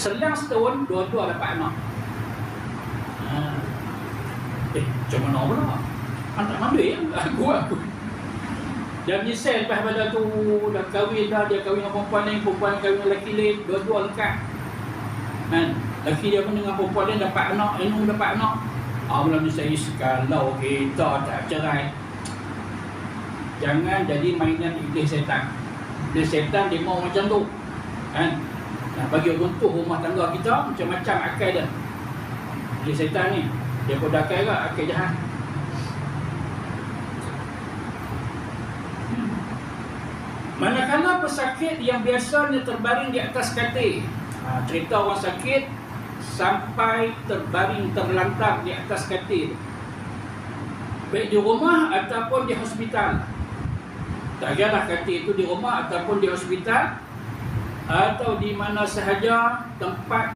Selang setahun, dua-dua dapat anak. Macam mana pula? Tak ambil ya? Aku. Dia menyesal lepas pada tu, dah kahwin dah, dia kahwin dengan perempuan lain, perempuan kahwin dengan lelaki lain, dua-dua lekat. Kan? Lelaki dia pun dengan perempuan lain dapat anak, Inu dapat anak. Allah menyesal, kalau kita tak cerai, jangan jadi mainan iblis setan. Iblis setan dia mau macam tu. Kan? Nah, bagi runtuh rumah tangga kita, macam-macam akal dia. Iblis setan ni, dia pun dah akal ke? Akal jahat. Manakala pesakit yang biasanya terbaring di atas katil, cerita orang sakit sampai terbaring terlantar di atas katil, baik di rumah ataupun di hospital. Tak kiralah katil itu di rumah ataupun di hospital, atau di mana sahaja tempat